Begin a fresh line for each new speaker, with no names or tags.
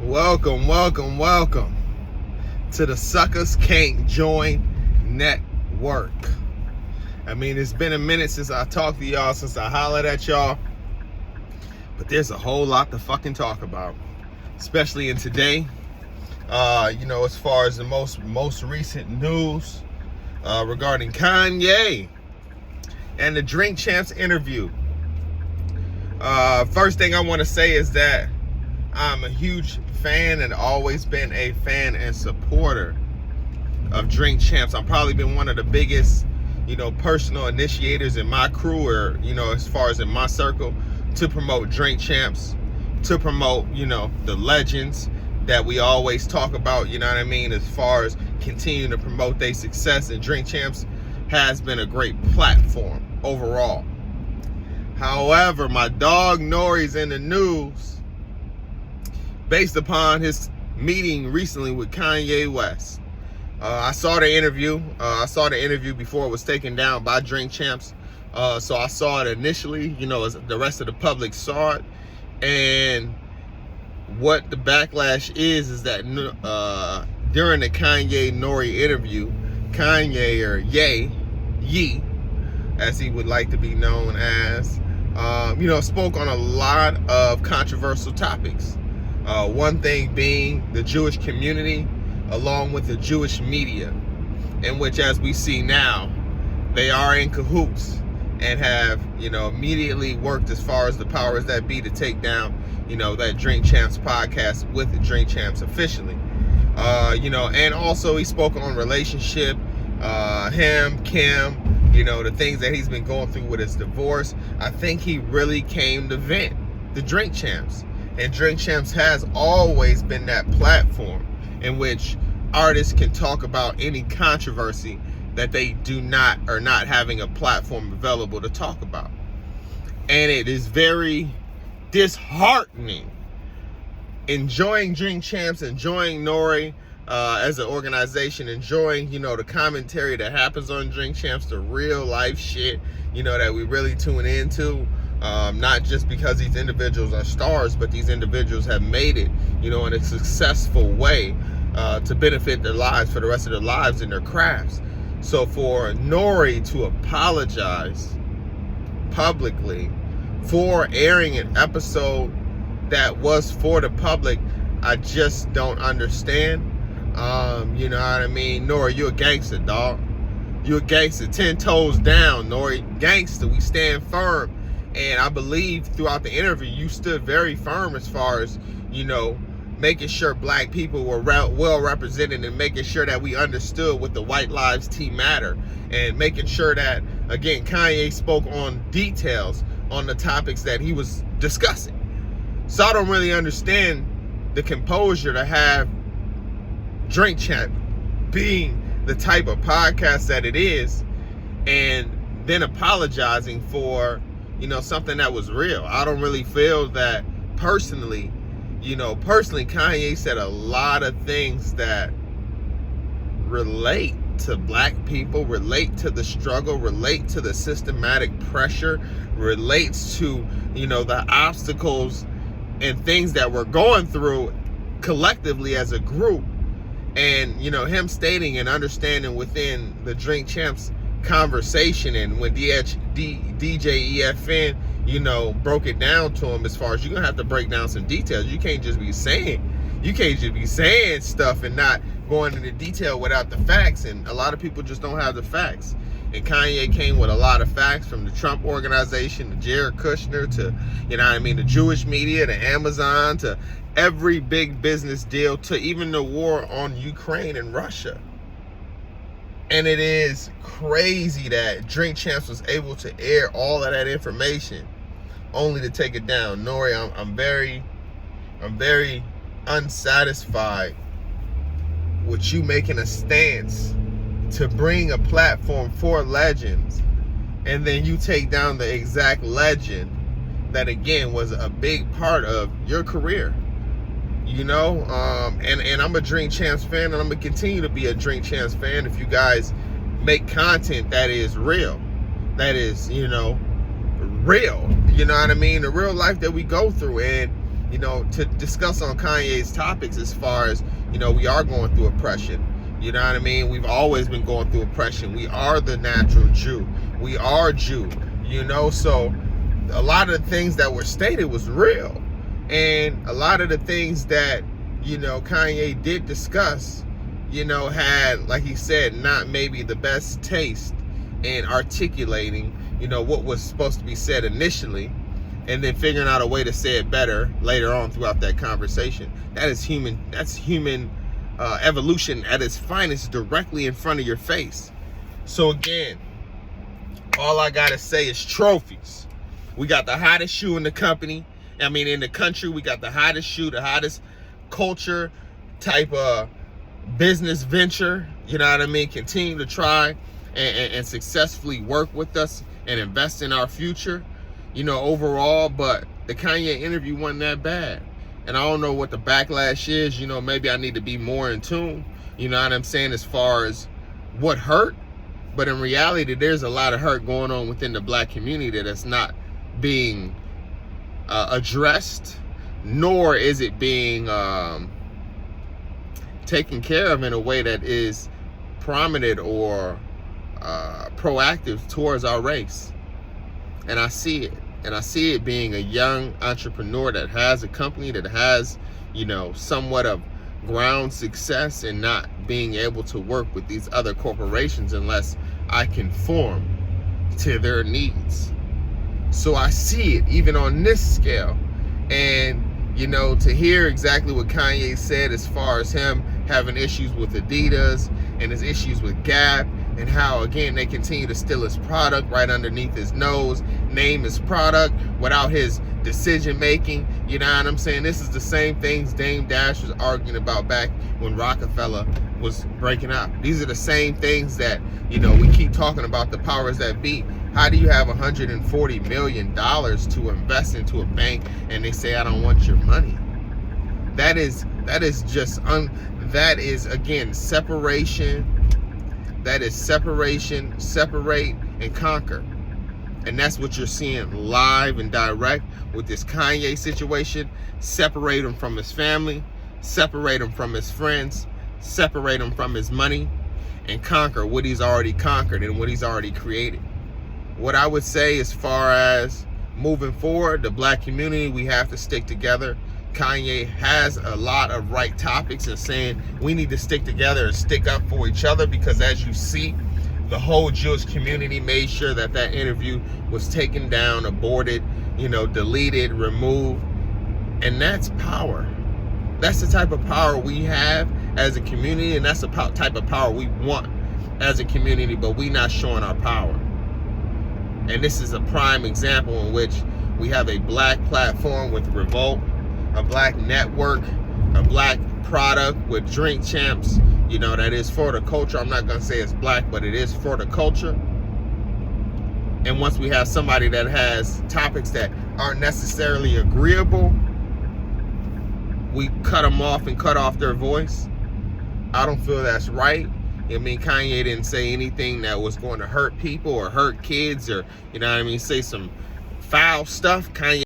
Welcome to the Suckers Can't Join Network. I mean, it's been a minute since I talked to y'all, since I hollered at y'all, but there's a whole lot to fucking talk about, especially in today. As far as the most recent news regarding Kanye and the Drink Champs interview. First thing I want to say is that I'm a huge fan and always been a fan and supporter of Drink Champs. I've probably been one of the biggest, personal initiators in my crew, or, as far as in my circle, to promote Drink Champs, to promote, the legends that we always talk about, as far as continuing to promote their success. And Drink Champs has been a great platform overall. However, my dog Nori's in the news based upon his meeting recently with Kanye West. I saw the interview. Before it was taken down by Drink Champs. So I saw it initially, as the rest of the public saw it. And what the backlash is that during the Kanye Nori interview, Kanye, or Ye, as he would like to be known as, spoke on a lot of controversial topics. One thing being the Jewish community, along with the Jewish media, in which, as we see now, they are in cahoots and have, immediately worked as far as the powers that be to take down, that Drink Champs podcast with the Drink Champs officially. And also he spoke on relationship, him, Kim, the things that he's been going through with his divorce. I think he really came to vent the Drink Champs. And Drink Champs has always been that platform in which artists can talk about any controversy that they do not, or not having a platform available to talk about. And it is very disheartening enjoying Drink Champs, enjoying Nori as an organization, enjoying, the commentary that happens on Drink Champs, the real life shit, that we really tune into. Not just because these individuals are stars, but these individuals have made it, in a successful way to benefit their lives for the rest of their lives in their crafts. So for Nori to apologize publicly for airing an episode that was for the public, I just don't understand. You know what I mean? Nori, you a gangster, dog. You a gangster. 10 toes down, Nori. Gangster. We stand firm. And I believe throughout the interview, you stood very firm as far as, making sure black people were well represented, and making sure that we understood what the White Lives Matter, and making sure that, again, Kanye spoke on details on the topics that he was discussing. So I don't really understand the composure to have Drink Champ being the type of podcast that it is, and then apologizing for something that was real. I don't really feel that personally, Kanye said a lot of things that relate to black people, relate to the struggle, relate to the systematic pressure, relates to, the obstacles and things that we're going through collectively as a group. And, him stating and understanding within the Drink Champs conversation, and when DJ EFN, broke it down to him, as far as you're gonna have to break down some details. You can't just be saying stuff and not going into detail without the facts. And a lot of people just don't have the facts. And Kanye came with a lot of facts, from the Trump organization to Jared Kushner to, the Jewish media, to Amazon, to every big business deal, to even the war on Ukraine and Russia. And it is crazy that Drink Champs was able to air all of that information only to take it down. Nori, I'm very unsatisfied with you making a stance to bring a platform for legends, and then you take down the exact legend that, again, was a big part of your career. And I'm a Drink Champs fan, and I'm gonna continue to be a Drink Champs fan if you guys make content that is real, that is, real, the real life that we go through. And to discuss on Kanye's topics as far as, we are going through oppression. You know what I mean? We've always been going through oppression. We are the natural Jew. We are Jew, so a lot of the things that were stated was real. And a lot of the things that, Kanye did discuss, had, like he said, not maybe the best taste in articulating, what was supposed to be said initially, and then figuring out a way to say it better later on throughout that conversation. That's human evolution at its finest, directly in front of your face. So again, all I gotta say is trophies. We got the hottest shoe in the country. We got the hottest shoe, the hottest culture type of business venture. You know what I mean? Continue to try and successfully work with us and invest in our future, overall. But the Kanye interview wasn't that bad. And I don't know what the backlash is. Maybe I need to be more in tune, you know what I'm saying, as far as what hurt. But in reality, there's a lot of hurt going on within the black community that's not being addressed, nor is it being taken care of in a way that is prominent or proactive towards our race. And I see it. And I see it being a young entrepreneur that has a company that has, somewhat of ground success, and not being able to work with these other corporations unless I conform to their needs. So I see it even on this scale. And, to hear exactly what Kanye said as far as him having issues with Adidas and his issues with Gap, and how, again, they continue to steal his product right underneath his nose, name his product without his decision making. You know what I'm saying? This is the same things Dame Dash was arguing about back when Rockefeller was breaking out. These are the same things that, we keep talking about, the powers that be. How do you have $140 million to invest into a bank and they say, I don't want your money? That is again, separation. That is separation, separate and conquer. And that's what you're seeing live and direct with this Kanye situation. Separate him from his family, separate him from his friends, separate him from his money, and conquer what he's already conquered and what he's already created. What I would say as far as moving forward, the black community, we have to stick together. Kanye has a lot of right topics and saying we need to stick together and stick up for each other, because as you see, the whole Jewish community made sure that interview was taken down, aborted, deleted, removed. And that's power. That's the type of power we have as a community, and that's the type of power we want as a community, but we not showing our power. And this is a prime example in which we have a black platform with Revolt, a black network, a black product with Drink Champs, that is for the culture. I'm not going to say it's black, but it is for the culture. And once we have somebody that has topics that aren't necessarily agreeable, we cut them off and cut off their voice. I don't feel that's right. Kanye didn't say anything that was going to hurt people or hurt kids or, say some foul stuff. Kanye